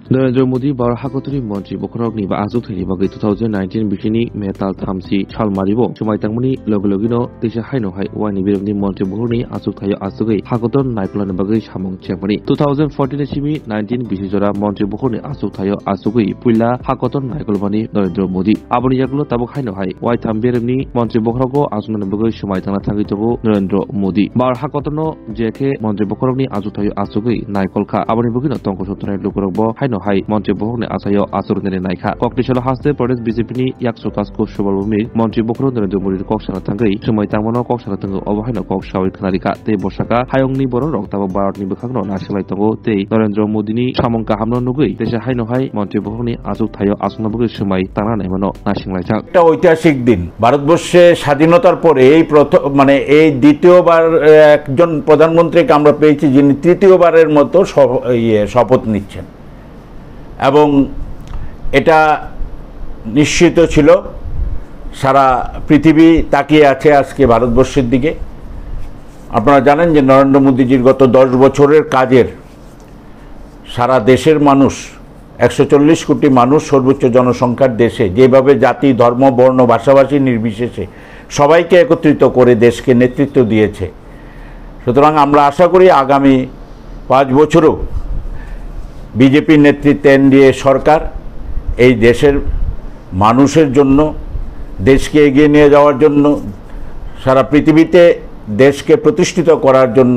नरेन्द्र मोदी बार हाकतनि मन्त्रि बखरकनि बा आजुथायनि बागै 2019 बिसिनि मेताल थामसि सालमारिबो समायतांमनि लगलगिनो देशा हायनोहाय वाइनि बिरोमनि मन्त्रि बखरनि आजुथाय आजुगै हाकतन नायख्लानि बागै सामं चेकमनि 2014 सिमि 19 बिसि जरा मन्त्रि बखरनि आजुथाय आजुगै पुइला हाकतन नायख्लबानि नरेन्द्र मोदी आबनि यागलो ताबक हायनोहाय वाइ थाम बिरोमनि मन्त्रि बखरको आजुनानि बागै समायतांना थांगैतबो नरेन्द्र मोदी बार हाकतनो जेखे मन्त्रि बखरकनि आजुथाय आजुगै नायकलखा आबनि बगिनो तंक सतनाय लोकरकबो हाय मन्त्रि बखरनि आसायो आचरनेनि नायखा ककटिसल हास्ते प्रदेश बीजेपीनि 100 सुबारभूमि मन्त्रि बखर नरेन्द्र मोदी कक्साना थांगै समाय तांमनो कक्साना थांगो अबहायनो कक सावि खनारिका ते बसाका हायंनि बर रक्ताबो भारतनि बखांनो नासिलाय तंगो ते नरेन्द्र मोदीनि सामंका हामनो नुगै देशा हायनोहाय मन्त्रि बखरनि आजुथायो आसनबगै समाय तांना नायमनो नासिंलायथां একটা ঐতিহাসিক দিন ভারতবর্ষে স্বাধীনতার পরে এই প্রথম মানে এই দ্বিতীয়বার একজন প্রধানমন্ত্রীকে আমরা পেয়েছি যিনি তৃতীয়বারের মতো শপথ নিচ্ছেন এবং এটা নিশ্চিত ছিল সারা পৃথিবী তাকিয়ে আছে আজকে ভারতবর্ষের দিকে। আপনারা জানেন যে নরেন্দ্র মোদীজির গত 10 বছরের কাজের সারা দেশের মানুষ 140 কোটি মানুষ সর্বোচ্চ জনসংখ্যার দেশে যেভাবে জাতি ধর্ম বর্ণ ভাষাভাষী নির্বিশেষে সবাইকে একত্রিত করে দেশকে নেতৃত্ব দিয়েছে। সুতরাং আমরা আশা করি আগামী 5 বছরও বিজেপি নেতৃত্বে এনডিএ সরকার এই দেশের মানুষের জন্য দেশকে এগিয়ে নিয়ে যাওয়ার জন্য সারা পৃথিবীতে দেশকে প্রতিষ্ঠিত করার জন্য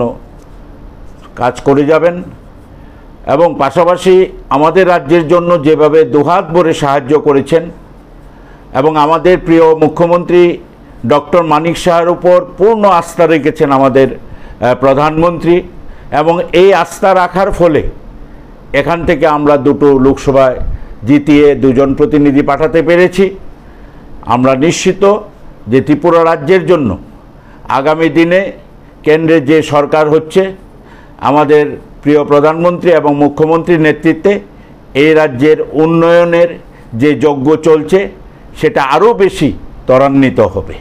কাজ করে যাবেন এবং পাশাপাশি আমাদের রাজ্যের জন্য যেভাবে দুহাত ভরে সাহায্য করেছেন এবং আমাদের প্রিয় মুখ্যমন্ত্রী ডক্টর মানিক সাহার উপর পূর্ণ আস্থা রেখেছেন আমাদের প্রধানমন্ত্রী এবং এই আস্থা রাখার ফলে এখান থেকে আমরা দুটো লোকসভায় জিতিয়ে দুজন প্রতিনিধি পাঠাতে পেরেছি। আমরা নিশ্চিত যে ত্রিপুরা রাজ্যের জন্য আগামী দিনে কেন্দ্রে যে সরকার হচ্ছে আমাদের প্রিয় প্রধানমন্ত্রী এবং মুখ্যমন্ত্রীর নেতৃত্বে এই রাজ্যের উন্নয়নের যে যজ্ঞ চলছে সেটা আরও বেশি ত্বরান্বিত হবে।